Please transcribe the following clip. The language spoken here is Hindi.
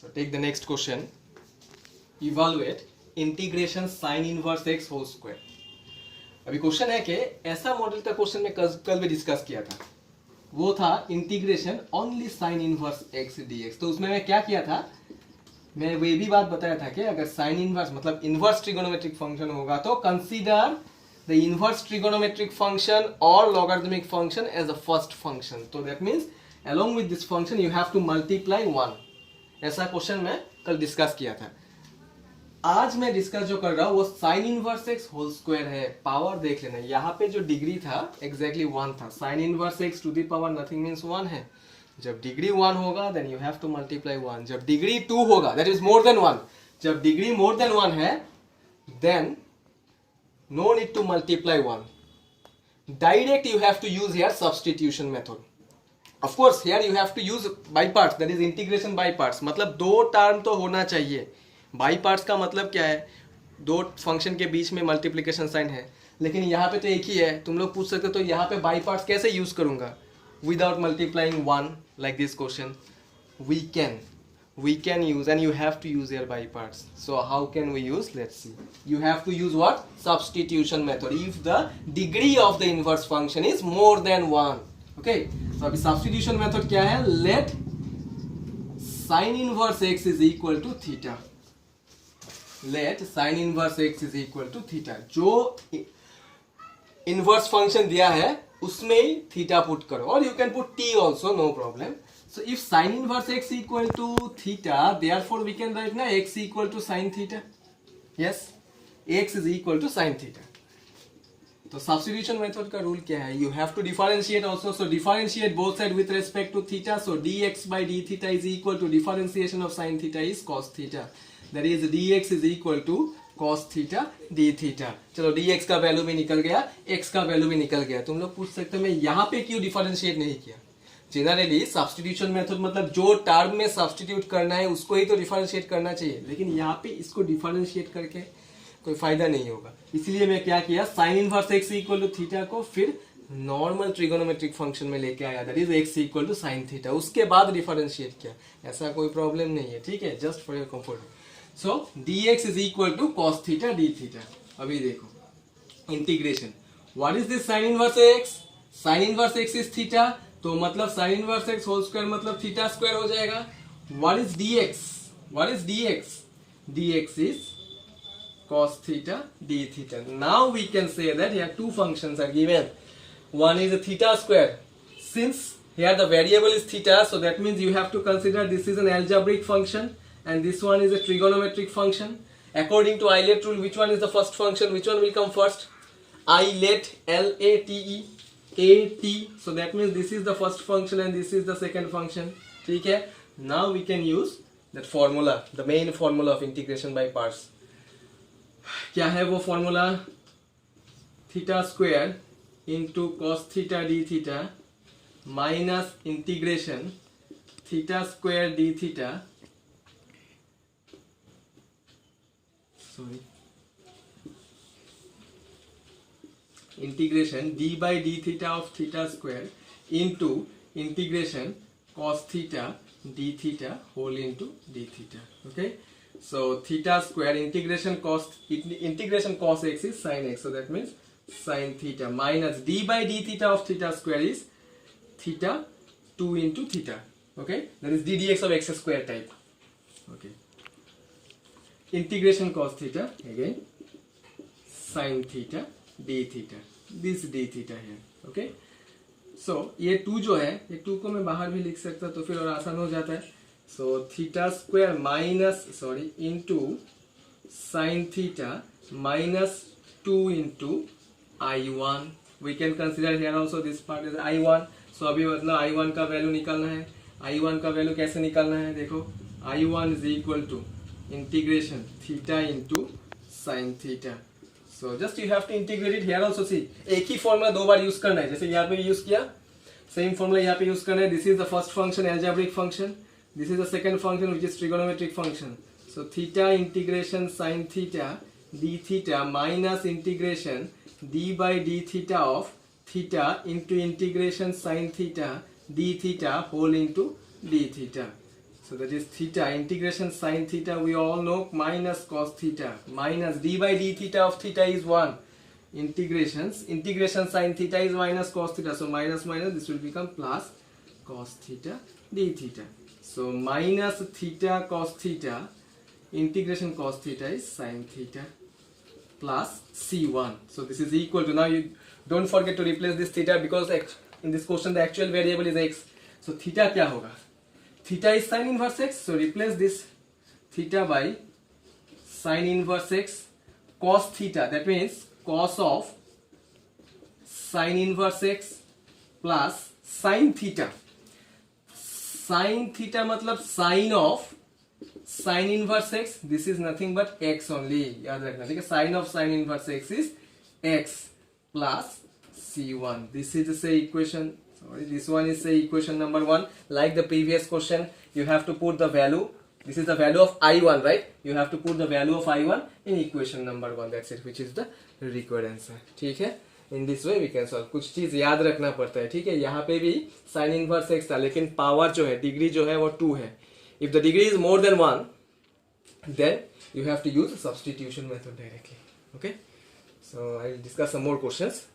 So take the next question. Evaluate integration sine inverse X whole square. अभी क्वेश्चन है कि ऐसा मॉडल का क्वेश्चन में कल भी डिस्कस किया था, वो था integration only sine inverse X DX. तो उसमें मैं क्या किया था, मैं वो भी बात बताया था कि अगर साइन इनवर्स मतलब इनवर्स ट्रिगोनोमेट्रिक फंक्शन होगा तो consider the inverse trigonometric function और logarithmic function as a first function. तो that means along with this function you have to multiply 1. ऐसा क्वेश्चन मैं कल डिस्कस किया था. आज मैं डिस्कस जो कर रहा हूं वो sine inverse X whole square है. पावर देख लेना, यहाँ पे जो डिग्री था एग्जैक्टली 1 था. Sine inverse X to the power nothing means 1 है. जब डिग्री 1 होगा then you have to multiply 1. जब डिग्री 2 होगा दैट इज मोर देन 1. जब डिग्री मोर देन 1 है then no need to multiply 1. Direct you have to use here substitution method. Of course here you have to use by parts, that is integration by parts. मतलब दो टर्म तो होना चाहिए. बाई पार्ट्स का मतलब क्या है, दो फंक्शन के बीच में मल्टीप्लिकेशन साइन है, लेकिन यहाँ पे तो एक ही है. तुम लोग पूछ सकते हो तो यहाँ पे बाई पार्ट्स कैसे यूज करूंगा without multiplying 1 like this question. we can use and you have to use here by parts. So how can we use, let's see. You have to use what, substitution method if the degree of the inverse function is more than 1. Okay, तो अभी सब्स्टिट्यूशन मेथड क्या है, let sine inverse x is equal to theta. Let sine inverse x is equal to theta. जो इनवर्स फंक्शन दिया है उसमें ही थीटा पुट करो, और you can put t also, no problem. So if sine inverse x equal to theta therefore we can write ना x equal to sine theta. Yes, x is equal to sine theta. तो सब्स्टिट्यूशन मेथड का रूल क्या है, you have to differentiate also. So differentiate both side with respect to theta. So dx by d theta is equal to differentiation of sin theta is cos theta. That is dx is equal to cos theta d theta. चलो dx का वैल्यू भी निकल गया, x का वैल्यू भी निकल गया. तुम लोग पूछ सकते हो मैं यहाँ पे क्यों डिफरेंशिएट नहीं किया. जनरली सब्स्टिट्यूशन मेथड मतलब जो टर्म में सब्स्टिट्यूट करना है उसको ही तो डिफरेंशिएट करना चाहिए, लेकिन यहाँ पे इसको डिफरेंशिएट करके कोई फायदा नहीं होगा. इसलिए मैं क्या किया, sine inverse x equal to theta को फिर नॉर्मल ट्रिगोनोमेट्रिक फंक्शन में लेके आया, that is X equal to sine theta. उसके बाद डिफरेंशिएट किया. ऐसा कोई प्रॉब्लम नहीं है, ठीक है, just for your comfort. So dx is equal to cos theta d theta. अभी देखो integration, what is this sine inverse X. Sine inverse x is theta, तो मतलब sine inverse X whole square मतलब थीटा स्क्वायर हो जाएगा. What is dx, what is dx, dx is cos theta d theta. Now we can say that here two functions are given. One is a theta square. Since here the variable is theta, so that means you have to consider this is an algebraic function and this one is a trigonometric function. According to Euler rule, which one is the first function, which one will come first? Euler, L-A-T-E, A-T. So that means this is the first function and this is the second function. ठीक है. Now we can use that formula, the main formula of integration by parts. क्या है वो formula, theta square into cos theta D theta minus integration theta square D theta, sorry integration D by D theta of theta square into integration cos theta D theta whole into D theta. Okay, so theta square integration cos x is sin x, so that means sin theta minus d by d theta of theta square is theta 2 into theta. Okay, that is d dx of x square type. Okay, integration cos theta again sin theta d theta, this d theta here. Okay, so ये 2 जो है, ये 2 को मैं बाहर भी लिख सकता तो फिर और आसान हो जाता है. So theta square minus into sin theta minus 2 into I1. We can consider here also this part is I1. So अभी मतलब I1 का वैल्यू निकालना है. I1 का वैल्यू कैसे निकालना है, देखो I1 is equal to integration theta into sin theta. So just you have to integrate it here also. See, एक ही फॉर्मूला दो बार यूज करना है, जैसे यहाँ पे यूज किया सेम फॉर्मूला यहाँ पे यूज करना है. This is the first function algebraic function. This is the second function which is trigonometric function. So theta integration sin theta d theta minus integration d by d theta of theta into integration sin theta d theta whole into d theta. So that is theta, integration sin theta we all know, minus cos theta, minus d by d theta of theta is 1. Integration sin theta is minus cos theta. So minus minus, this will become plus cos theta d theta. So minus theta cos theta, integration cos theta is sin theta plus c1. So this is equal to, now you don't forget to replace this theta because in this question the actual variable is x. So theta क्या होगा? Theta is sin inverse x, so replace this theta by sin inverse x cos theta, that means cos of sin inverse x plus sin theta. Sin theta मतलब sin of sin inverse x, this is nothing but x only, याद रखना, ठीक है? Sin of sin inverse x is x plus c1. This is the say equation. Sorry, this one is say equation number 1. Like the previous question, you have to put the value. This is the value of I1, right? You have to put the value of I1 in equation number 1. That's it, which is the required answer. ठीक है? In this way we can solve. कुछ चीज याद रखना पड़ता है, ठीक है? यहाँ पे भी sin inverse x था, लेकिन पावर जो है, डिग्री जो है वो 2 है. If the degree is more than 1, then you have to use substitution method directly. Okay? So I will discuss some more questions.